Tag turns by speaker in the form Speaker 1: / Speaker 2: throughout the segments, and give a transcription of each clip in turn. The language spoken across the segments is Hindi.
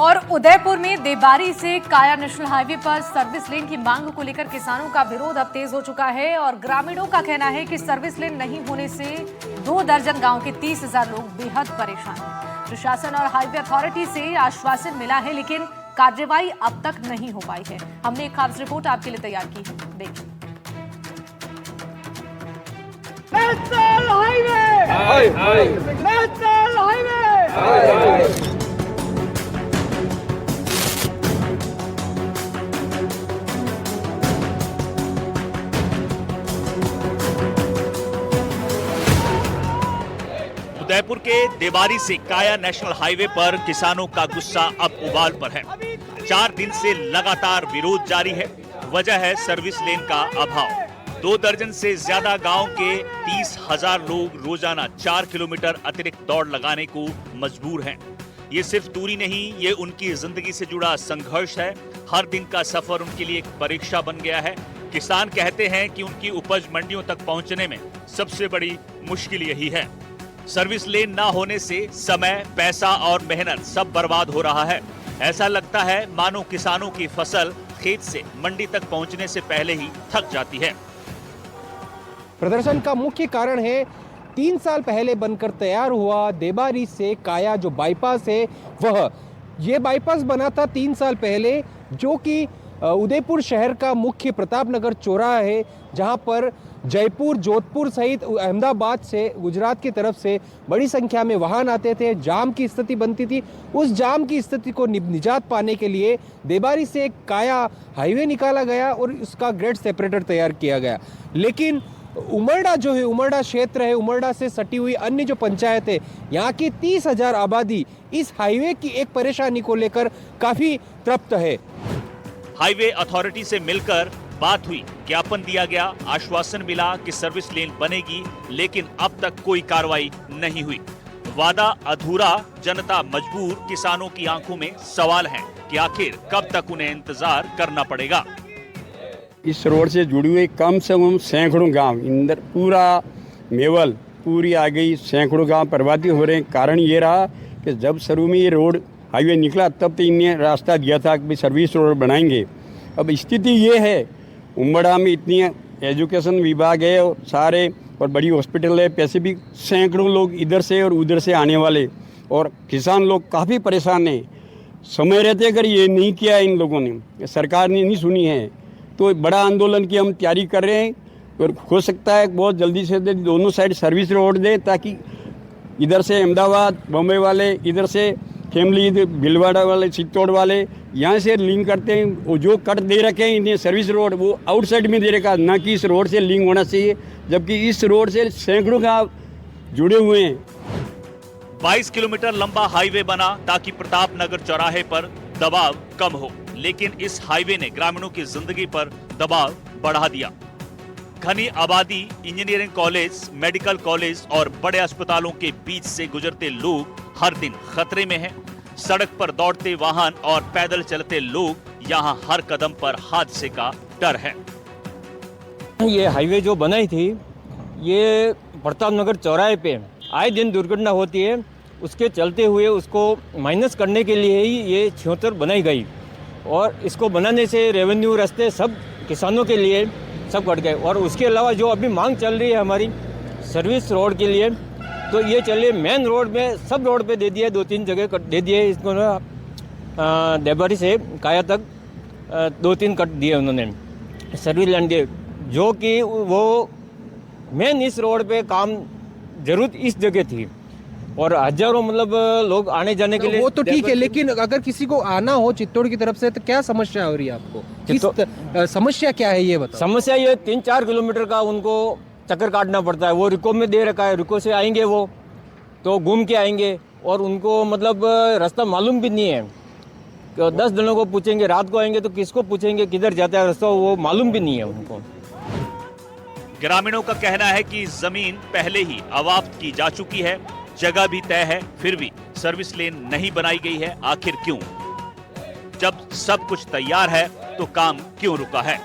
Speaker 1: और उदयपुर में देबारी से काया नेशनल हाईवे पर सर्विस लेन की मांग को लेकर किसानों का विरोध अब तेज हो चुका है और ग्रामीणों का कहना है कि सर्विस लेन नहीं होने से 2 दर्जन गांव के 30,000 लोग बेहद परेशान हैं। प्रशासन और हाईवे अथॉरिटी से आश्वासन मिला है, लेकिन कार्रवाई अब तक नहीं हो पाई है। हमने एक खास रिपोर्ट आपके लिए तैयार की है, देखिए।
Speaker 2: National highway, national highway.
Speaker 3: Udaipur के देबारी से काया नेशनल हाईवे पर किसानों का गुस्सा अब उबाल पर है। 4 दिन से लगातार विरोध जारी है। वजह है सर्विस लेन का अभाव। 2 दर्जन से ज्यादा गांव के 30,000 लोग रोजाना 4 किलोमीटर अतिरिक्त दौड़ लगाने को मजबूर हैं। ये सिर्फ दूरी नहीं, ये उनकी जिंदगी से जुड़ा संघर्ष है। हर दिन का सफर उनके लिए एक परीक्षा बन गया है। किसान कहते हैं कि उनकी उपज मंडियों तक पहुंचने में सबसे बड़ी मुश्किल यही है। सर्विस लेन ना होने से समय, पैसा और मेहनत सब बर्बाद हो रहा है। ऐसा लगता है मानो किसानों की फसल खेत से मंडी तक पहुंचने से पहले ही थक जाती है।
Speaker 4: प्रदर्शन का मुख्य कारण है 3 साल पहले बनकर तैयार हुआ देबारी से काया जो बाईपास है, वह ये बाईपास बना था 3 साल पहले, जो कि उदयपुर शहर का मुख्य प्रतापनगर चौराहा है, जहां पर जयपुर, जोधपुर सहित अहमदाबाद से, गुजरात की तरफ से बड़ी संख्या में वाहन आते थे। जाम की स्थिति बनती थी। उस जाम की स्थिति को निजात पाने के लिए देबारी से एक काया हाईवे निकाला गया और उसका ग्रेड सेपरेटर तैयार किया गया। लेकिन उमरडा जो है, उमरडा क्षेत्र है, उमरडा से सटी हुई अन्य जो पंचायत है, यहाँ की 30,000 आबादी इस हाईवे की एक परेशानी को लेकर काफी तृप्त है।
Speaker 3: हाईवे अथॉरिटी से मिलकर बात हुई, ज्ञापन दिया गया, आश्वासन मिला कि सर्विस लेन बनेगी, लेकिन अब तक कोई कार्रवाई नहीं हुई। वादा अधूरा, जनता मजबूर। किसानों की आंखों में सवाल है कि आखिर कब तक उन्हें इंतजार करना पड़ेगा।
Speaker 5: इस रोड से जुड़ी हुई कम से कम सैकड़ों गांव, इंदर पूरा मेवल पूरी आ गई, सैकड़ों गांव प्रभावित हो रहे हैं। कारण ये रहा कि जब शुरू में ये रोड हाईवे निकला तब तो इन्हें रास्ता दिया था कि सर्विस रोड बनाएंगे। अब स्थिति ये है, उमड़ा में इतनी एजुकेशन विभाग है और सारे और बड़ी हॉस्पिटल है, पैसे भी सैकड़ों लोग इधर से और उधर से आने वाले, और किसान लोग काफ़ी परेशान हैं। समय रहते अगर ये नहीं किया इन लोगों ने, सरकार ने नहीं सुनी है, तो बड़ा आंदोलन की हम तैयारी कर रहे हैं। और हो सकता है बहुत जल्दी से दोनों साइड सर्विस रोड दें, ताकि इधर से अहमदाबाद, बम्बई वाले, इधर से फैमिली, भिलवाड़ा वाले, चित्तौड़ वाले यहाँ से लिंक करते हैं। वो जो कट दे रखे हैं इन्हें सर्विस रोड, वो आउटसाइड में दे रखा, ना कि इस रोड से लिंक होना चाहिए, जबकि इस रोड से सैकड़ों गांव जुड़े हुए हैं।
Speaker 3: 22 किलोमीटर लंबा हाईवे बना ताकि प्रतापनगर चौराहे पर दबाव कम हो, लेकिन इस हाईवे ने ग्रामीणों की जिंदगी पर दबाव बढ़ा दिया। घनी आबादी, इंजीनियरिंग कॉलेज, मेडिकल कॉलेज और बड़े अस्पतालों के बीच से गुजरते लोग हर दिन खतरे में हैं। सड़क पर दौड़ते वाहन और पैदल चलते लोग, यहाँ हर कदम पर हादसे का डर है।
Speaker 6: ये हाईवे जो बनाई थी, ये प्रतापनगर चौराहे पे आए दिन दुर्घटना होती है। उसके चलते हुए उसको माइनस करने के लिए ही ये 76 बनाई गई, और इसको बनाने से रेवेन्यू, रास्ते सब किसानों के लिए सब कट गए। और उसके अलावा जो अभी मांग चल रही है हमारी सर्विस रोड के लिए, तो ये चलिए मेन रोड में सब रोड पे दे दिए, 2-3 जगह कट दे दिए इसको ना। देबारी से काया तक 2-3 कट दिए उन्होंने सर्विस लैंड दिए, जो कि वो मेन इस रोड पे काम जरूरत इस जगह थी, और हजारों मतलब लोग आने जाने के लिए।
Speaker 4: वो तो ठीक है, लेकिन अगर किसी को आना हो चित्तौड़ की तरफ से तो क्या समस्या हो रही है आपको? समस्या क्या है ये बताओ।
Speaker 6: समस्या ये 3-4 किलोमीटर का उनको चक्कर काटना पड़ता है। वो रिको में दे रखा है, रिको से आएंगे वो तो घूम के आएंगे, और उनको मतलब रास्ता मालूम भी नहीं है। 10 जनों को पूछेंगे, रात को आएंगे तो किसको पूछेंगे किधर जाता है रास्ता, वो मालूम भी नहीं है उनको।
Speaker 3: ग्रामीणों का कहना है कि जमीन पहले ही अवाप्त की जा चुकी है, जगह भी तय है, फिर भी सर्विस लेन नहीं बनाई गई है। आखिर क्यों? जब सब कुछ तैयार है तो काम क्यों रुका है?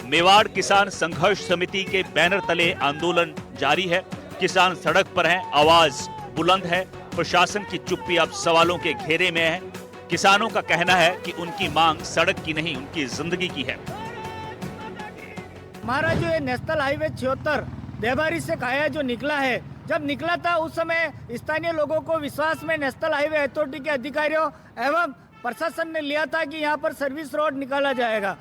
Speaker 3: मेवाड़ किसान संघर्ष समिति के बैनर तले आंदोलन जारी है। किसान सड़क पर हैं, आवाज बुलंद है। प्रशासन की चुप्पी अब सवालों के घेरे में है। किसानों का कहना है कि उनकी मांग सड़क की नहीं, उनकी जिंदगी की है।
Speaker 2: हमारा जो ये नेशनल हाईवे 76 देबारी से काया जो निकला है, जब निकला था उस समय स्थानीय लोगों को विश्वास में नेशनल हाईवे अथॉरिटी के अधिकारियों एवं प्रशासन ने लिया था कि यहाँ पर सर्विस रोड निकाला जाएगा।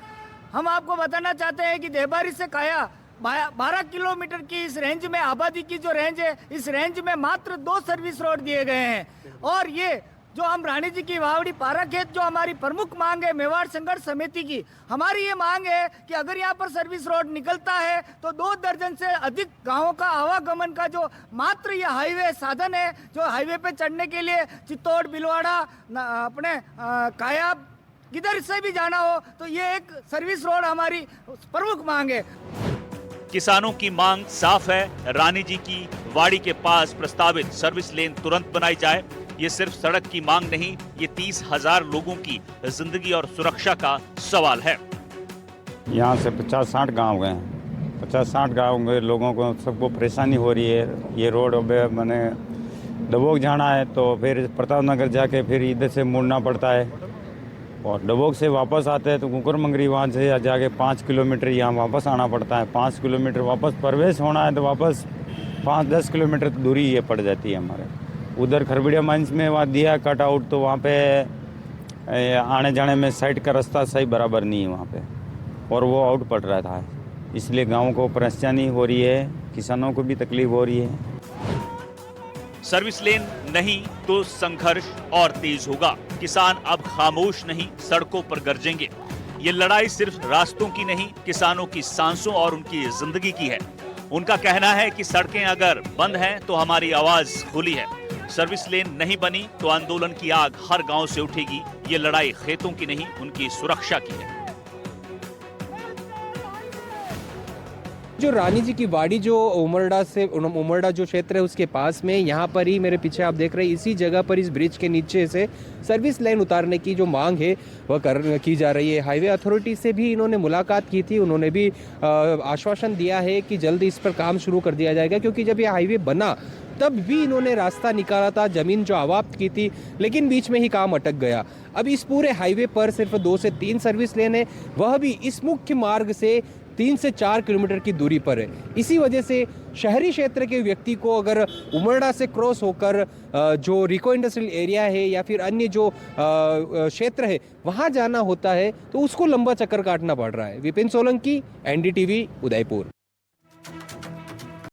Speaker 2: हम आपको बताना चाहते हैं कि देबारी से काया 12 किलोमीटर की इस रेंज में, आबादी की जो रेंज है, इस रेंज में मात्र 2 सर्विस रोड दिए गए हैं। और ये जो हम रानी जी की वावड़ी पाराखेत, जो हमारी प्रमुख मांग है मेवाड़ संघर्ष समिति की, हमारी ये मांग है कि अगर यहाँ पर सर्विस रोड निकलता है तो 2 दर्जन से अधिक गांवों का आवागमन का जो मात्र ये हाईवे साधन है, जो हाईवे पे चढ़ने के लिए चित्तौड़, बिलवाड़ा, अपने काया, किधर से भी जाना हो तो ये एक सर्विस रोड हमारी प्रमुख मांग है।
Speaker 3: किसानों की मांग साफ है, रानी जी की वाड़ी के पास प्रस्तावित सर्विस लेन तुरंत बनाई जाए। ये सिर्फ सड़क की मांग नहीं, ये 30,000 लोगों की जिंदगी और सुरक्षा का सवाल है।
Speaker 5: यहाँ से 50-60 गांव गए हैं, 50-60 गांव के लोगों को सबको परेशानी हो रही है। ये रोड अब मैंने डबोक जाना है तो फिर प्रताप नगर जाके फिर इधर से मुड़ना पड़ता है, और डबोक से वापस आते हैं तो कुकर मंगरी वहाँ से जाके 5 किलोमीटर यहाँ वापस आना पड़ता है। 5 किलोमीटर वापस प्रवेश होना है तो वापस 5-10 किलोमीटर दूरी ये पड़ जाती है हमारे। उधर खरबड़िया माइंस में वहाँ दिया कट आउट, तो वहाँ पे आने जाने में साइड का रास्ता सही बराबर नहीं है वहाँ पे, और वो आउट पड़ रहा था, इसलिए गाँव को परेशानी हो रही है, किसानों को भी तकलीफ हो रही है।
Speaker 3: सर्विस लेन नहीं तो संघर्ष और तेज होगा। किसान अब खामोश नहीं, सड़कों पर गरजेंगे। ये लड़ाई सिर्फ रास्तों की नहीं, किसानों की सांसों और उनकी जिंदगी की है। उनका कहना है कि सड़कें अगर बंद हैं तो हमारी आवाज खुली है, सर्विस लेन नहीं बनी तो आंदोलन की आग हर गांव से उठेगी। ये लड़ाई खेतों की नहीं, उनकी सुरक्षा की है।
Speaker 4: जो रानी जी की वाड़ी जो उमरडा जो क्षेत्र है उसके पास में, यहाँ पर ही मेरे पीछे आप देख रहे हैं, इसी जगह पर इस ब्रिज के नीचे से सर्विस लाइन उतारने की जो मांग है वह की जा रही है। हाईवे अथॉरिटी से भी इन्होंने मुलाकात की थी, उन्होंने भी आश्वासन दिया है कि जल्द इस पर काम शुरू कर दिया जाएगा, क्योंकि जब ये हाईवे बना तब भी इन्होंने रास्ता निकाला था, जमीन जो आवाप्त की थी, लेकिन बीच में ही काम अटक गया। अब इस पूरे हाईवे पर सिर्फ 2 से 3 सर्विस लेन है, वह भी इस मुख्य मार्ग से 3 से 4 किलोमीटर की दूरी पर है। इसी वजह से शहरी क्षेत्र के व्यक्ति को अगर उमरडा से क्रॉस होकर जो रिको इंडस्ट्रियल एरिया है या फिर अन्य जो क्षेत्र है वहाँ जाना होता है तो उसको लंबा चक्कर काटना पड़ रहा है। विपिन सोलंकी, NDTV, उदयपुर।